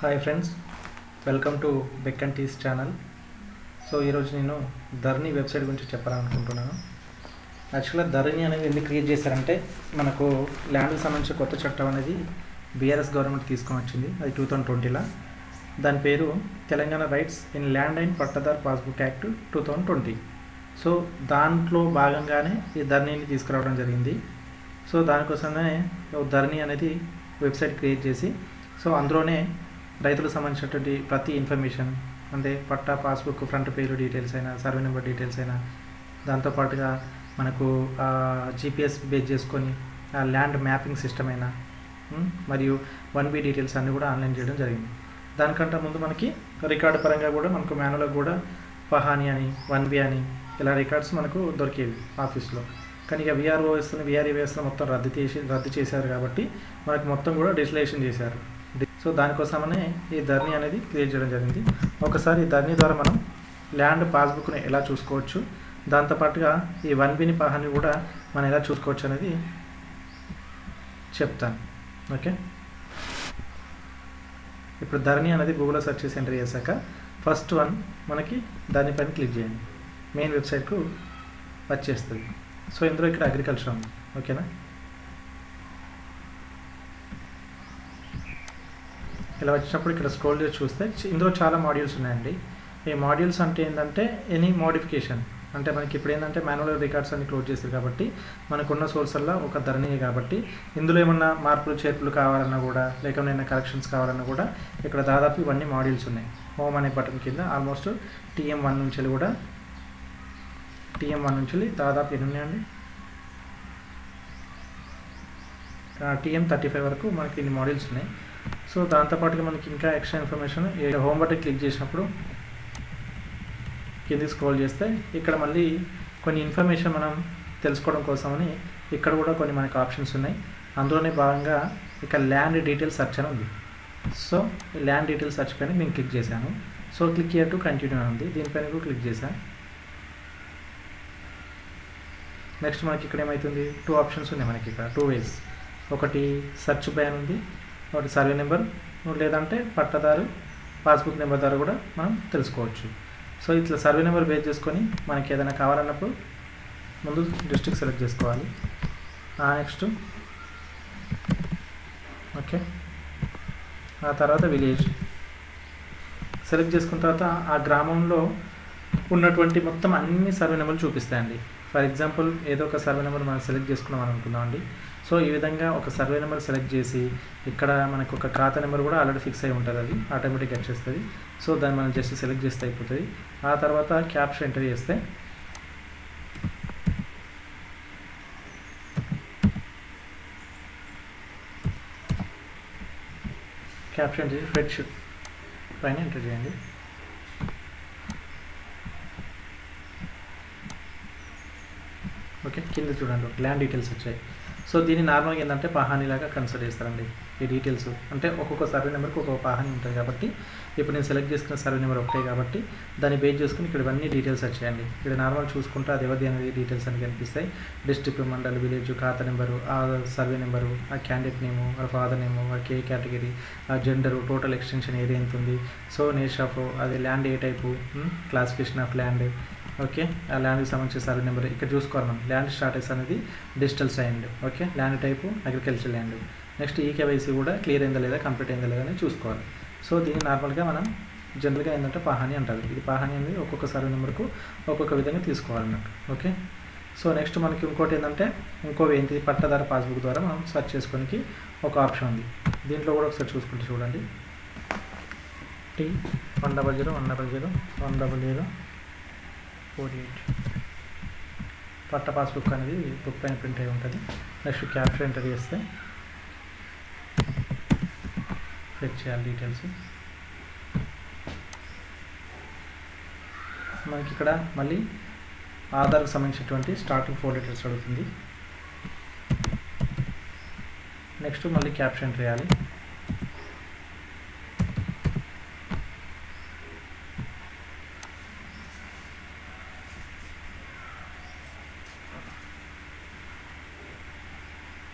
Hi friends, welcome to Beck and Tees channel. So ఈరోజు నేను ధరణి website గురించి చెప్పాలనుకుంటున్నాను. యాక్చువల్గా ధరణి అనేది ఎందుకు క్రియేట్ చేశారంటే, మనకు ల్యాండ్కి సంబంధించిన కొత్త చట్టం అనేది బీఆర్ఎస్ గవర్నమెంట్ తీసుకొని వచ్చింది. అది 2020లో. దాని పేరు Telangana rights in land and pattadar passbook act 2020. So దాంట్లో భాగంగానే ఈ ధరణిని తీసుకురావడం జరిగింది. సో దానికోసమే ధరణి అనేది వెబ్సైట్ క్రియేట్ చేసి, సో అందులోనే రైతులకు సంబంధించినటువంటి ప్రతి ఇన్ఫర్మేషన్, అంటే పట్టా, పాస్బుక్, ఫ్రంట్ పేరు డీటెయిల్స్ అయినా, సర్వే నెంబర్ డీటెయిల్స్ అయినా, దాంతోపాటుగా మనకు జీపీఎస్ బేస్ చేసుకొని ల్యాండ్ మ్యాపింగ్ సిస్టమ్ అయినా, మరియు 1B డీటెయిల్స్ అన్నీ కూడా ఆన్లైన్ చేయడం జరిగింది. దానికంటే ముందు మనకి రికార్డు పరంగా కూడా మనకు మాన్యువల్గా కూడా పహాని అని, 1B అని ఇలా రికార్డ్స్ మనకు దొరికేవి ఆఫీస్లో. కానీ ఇక విఆర్ఓ వ్యవస్థను మొత్తం రద్దు చేశారు కాబట్టి మనకు మొత్తం కూడా డిజిటలైజేషన్ చేశారు. సో దానికోసమనే ఈ ధరణి అనేది క్రియేట్ చేయడం జరిగింది. ఒకసారి ఈ ధరణి ద్వారా మనం ల్యాండ్ పాస్బుక్ని ఎలా చూసుకోవచ్చు, దాంతోపాటుగా ఈ 1Bని పహాని కూడా మనం ఎలా చూసుకోవచ్చు అనేది చెప్తాను. ఓకే, ఇప్పుడు ధరణి అనేది గూగుల్లో సెర్చ్ చేసి ఎంటర్ చేశాక ఫస్ట్ వన్ మనకి దానిపైన క్లిక్ చేయండి. మెయిన్ వెబ్సైట్కు వచ్చేస్తుంది. సో ఇందులో ఇక్కడ అగ్రికల్చర్ ఉంది. ఓకేనా, ఇలా వచ్చినప్పుడు ఇక్కడ స్క్రోల్ చేసి చూస్తే ఇందులో చాలా మాడ్యూల్స్ ఉన్నాయండి. ఈ మాడ్యూల్స్ అంటే ఏంటంటే ఎనీ మోడిఫికేషన్, అంటే మనకి ఇప్పుడు ఏంటంటే మాన్యువల్ రికార్డ్స్ అన్ని క్లోజ్ చేశారు కాబట్టి మనకున్న సోర్సల్లో ఒక ధరణియే కాబట్టి ఇందులో ఏమన్నా మార్పులు చేర్పులు కావాలన్నా కూడా, లేకపోతే ఏమైనా కరెక్షన్స్ కావాలన్నా కూడా ఇక్కడ దాదాపు ఇవన్నీ మాడ్యూల్స్ ఉన్నాయి. హోమ్ అనే బటన్ కింద ఆల్మోస్ట్ TM1 నుంచి కూడా దాదాపు ఎన్ని ఉన్నాయండి, TM35 వరకు మనకి ఇన్ని మాడ్యూల్స్ ఉన్నాయి. సో దాంతోపాటుగా మనకి ఇంకా extra information home button click చేసినప్పుడు కిందికి స్క్రోల్ చేస్తే ఇక్కడ మళ్ళీ కొన్ని ఇన్ఫర్మేషన్ మనం తెలుసుకోవడం కోసమని ఇక్కడ కూడా కొన్ని మనకి ఆప్షన్స్ ఉన్నాయి. అందులోనే భాగంగా ఇక్కడ ల్యాండ్ డీటెయిల్స్ సెర్చ్ అని ఉంది. సో ల్యాండ్ డీటెయిల్స్ సెర్చ్ పైన నేను క్లిక్ చేశాను. So click here to continue అని ఉంది, దీనిపైన కూడా క్లిక్ చేశాను. నెక్స్ట్ మనకి ఇక్కడ ఏమవుతుంది, 2 ఆప్షన్స్ ఉన్నాయి మనకి ఇక్కడ, 2 ways. ఒకటి సెర్చ్ బై అని ఉంది, ఒకటి సర్వే నెంబర్, లేదంటే పట్టదారు పాస్బుక్ నెంబర్ ద్వారా కూడా మనం తెలుసుకోవచ్చు. సో ఇట్లా సర్వే నెంబర్ బేస్ చేసుకొని మనకి ఏదైనా కావాలన్నప్పుడు ముందు డిస్ట్రిక్ట్ సెలెక్ట్ చేసుకోవాలి. నెక్స్ట్ ఓకే, ఆ తర్వాత విలేజ్ సెలెక్ట్ చేసుకున్న తర్వాత ఆ గ్రామంలో ఉన్నటువంటి మొత్తం అన్ని సర్వే నెంబర్లు చూపిస్తాయండి. ఫర్ ఎగ్జాంపుల్ ఏదో ఒక సర్వే నెంబర్ మనం సెలెక్ట్ చేసుకున్నాం అనుకుందామండి. సో ఈ విధంగా ఒక సర్వే నెంబర్ సెలెక్ట్ చేసి ఇక్కడ మనకు ఒక ఖాతా నెంబర్ కూడా ఆల్రెడీ ఫిక్స్ అయి ఉంటుంది, అది ఆటోమేటిక్గా వచ్చేస్తుంది. సో దాన్ని మనం జస్ట్ సెలెక్ట్ చేస్తే అయిపోతుంది. ఆ తర్వాత క్యాప్షన్ ఎంటర్ చేస్తే క్యాప్షన్ చేసి స్ప్రెడ్షీట్ పైన ఎంటర్ చేయండి. ఓకే, కింద చూడండి ల్యాండ్ డీటెయిల్స్ వచ్చాయి. సో దీన్ని నార్మల్గా ఏంటంటే పహానీలాగా కన్సిడర్ చేస్తారండి. ఈ డీటెయిల్స్ అంటే ఒక్కొక్క సర్వే నెంబర్కి ఒక్కొక్క పహాని ఉంటుంది కాబట్టి ఇప్పుడు నేను సెలెక్ట్ చేసుకున్న సర్వే నెంబర్ ఒకటే కాబట్టి దాన్ని బేస్ చేసుకుని ఇక్కడ ఇవన్నీ డీటెయిల్స్ వచ్చాయండి. ఇక్కడ నార్మల్ చూసుకుంటే అది ఎవరిది అనేది డీటెయిల్స్ అని కనిపిస్తాయి. డిస్ట్రిక్ట్, మండల్, విలేజ్, ఖాతా నెంబరు, ఆ సర్వే నెంబరు, ఆ క్యాండిడేట్ నేము, ఆ ఫాదర్ నేము, ఆ కే కేటగిరీ, ఆ జెండరు, టోటల్ ఎక్స్టెన్షన్ ఏరియా ఎంత ఉంది, సో నేచర్ ఆఫ్ అది land A type, classification of land, okay, ఆ ల్యాండ్కి సంబంధించిన సర్వే నెంబర్ ఇక్కడ చూసుకోవాలి మనం. ల్యాండ్ స్టాటస్ అనేది digital signed, okay, land type agriculture land. Next eKYC కూడా క్లియర్ అయిందా లేదా, కంప్లీట్ అయిందా లేదా అని చూసుకోవాలి. సో దీన్ని నార్మల్గా మనం జనరల్గా ఏంటంటే పహాని అంటారు. ఇది పహాని అనేది ఒక్కొక్క సర్వే నెంబర్కు ఒక్కొక్క విధంగా తీసుకోవాలన్నట్టు. ఓకే, సో నెక్స్ట్ మనకి ఇంకోటి ఏంటంటే ఏంటి, పట్టదారు పాస్బుక్ ద్వారా మనం సెర్చ్ చేసుకోనికి ఒక ఆప్షన్ ఉంది. దీంట్లో కూడా ఒకసారి చూసుకుంటే చూడండి, T10010101048 పట్ట పాస్బుక్ అనేది బుక్ పైన ప్రింట్ అయి ఉంటుంది. నెక్స్ట్ క్యాప్షన్ ఎంటర్ చేస్తే ఫెచ్ చేయాలి డీటెయిల్స్. మనకి ఇక్కడ మళ్ళీ ఆధార్కి సంబంధించినటువంటి స్టార్టింగ్ 4 లెటర్స్ అడుగుతుంది. నెక్స్ట్ మళ్ళీ క్యాప్షన్ ఎంటర్ చేయాలి.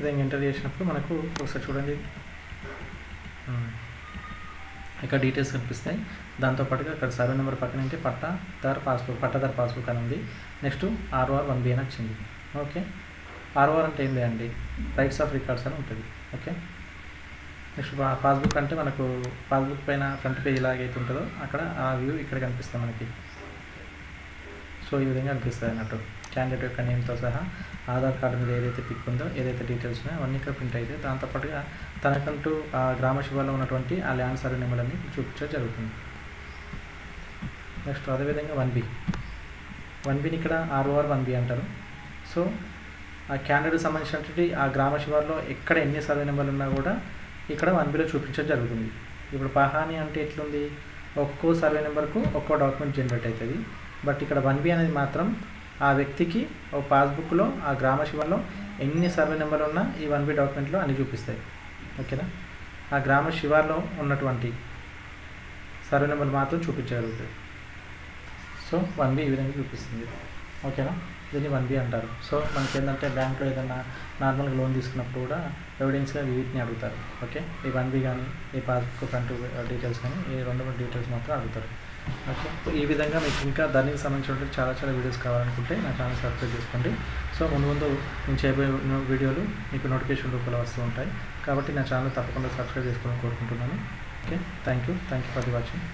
విధంగా ఎంటర్ చేసినప్పుడు మనకు ఒకసారి చూడండి ఇక్కడ డీటెయిల్స్ కనిపిస్తాయి. దాంతోపాటుగా ఇక్కడ సర్వే నెంబర్ పక్కన ఏంటి పట్టాదారు పాస్బుక్ అని ఉంది. నెక్స్ట్ ROR 1B అని వచ్చింది. ఓకే, ROR అంటే ఏం లేదండి, రైట్స్ ఆఫ్ రికార్డ్స్ అని ఉంటుంది. ఓకే, నెక్స్ట్ పాస్బుక్ అంటే మనకు పాస్బుక్ పైన ఫ్రంట్ పేజ్ ఎలాగైతే ఉంటుందో అక్కడ ఆ వ్యూ ఇక్కడ కనిపిస్తుంది మనకి. సో ఈ విధంగా అనిపిస్తుంది అన్నట్టు. క్యాండిడేట్ యొక్క నేమ్తో సహా ఆధార్ కార్డు మీద ఏదైతే పిక్ ఉందో, ఏదైతే డీటెయిల్స్ ఉన్నాయో అవన్నీ ఇక్కడ ప్రింట్ అయితే దాంతోపాటుగా తనకంటూ ఆ గ్రామ శివార్లో ఉన్నటువంటి ఆ ల్యాండ్ సర్వే నెంబర్లన్నీ చూపించడం జరుగుతుంది. నెక్స్ట్ అదేవిధంగా 1Bని ఇక్కడ ROR 1B అంటారు. సో ఆ క్యాండిడేట్ సంబంధించినటువంటి ఆ గ్రామ శివార్లో ఎక్కడ ఎన్ని సర్వే నెంబర్లు ఉన్నా కూడా ఇక్కడ 1Bలో చూపించడం జరుగుతుంది. ఇప్పుడు పహాని అంటే ఎట్లుంది, ఒక్కో సర్వే నెంబర్కు ఒక్కో డాక్యుమెంట్ జనరేట్ అవుతుంది. బట్ ఇక్కడ 1B అనేది మాత్రం ఆ వ్యక్తికి ఒక పాస్బుక్లో ఆ గ్రామ శివార్లో ఎన్ని సర్వే నెంబర్లు ఉన్నా ఈ 1B డాక్యుమెంట్లో అన్ని చూపిస్తాయి. ఓకేనా, ఆ గ్రామ శివార్లో ఉన్నటువంటి సర్వే నెంబర్ మాత్రం చూపించగలుగుతుంది. సో 1B ఈ విధంగా చూపిస్తుంది. ఓకేనా, దీన్ని 1B అంటారు. సో మనకి ఏంటంటే బ్యాంక్లో ఏదైనా నార్మల్గా లోన్ తీసుకున్నప్పుడు కూడా ఎవిడెన్స్గా వీటిని అడుగుతారు. ఓకే, ఈ 1B కానీ ఈ పాస్బుక్ ఫ్రంట్ డీటెయిల్స్ కానీ ఈ 2 డీటెయిల్స్ మాత్రం అడుగుతారు. ఓకే, ఈ విధంగా మీకు ఇంకా దానికి సంబంధించిన చాలా వీడియోస్ కావాలనుకుంటే నా ఛానల్ సబ్స్క్రైబ్ చేసుకోండి. సో ముందు నేను చేయబోయే వీడియోలు మీకు నోటిఫికేషన్ రూపంలో వస్తూ ఉంటాయి. కాబట్టి నా ఛానల్ తప్పకుండా సబ్స్క్రైబ్ చేసుకోవాలని కోరుకుంటున్నాను. Okay, thank you for the watching.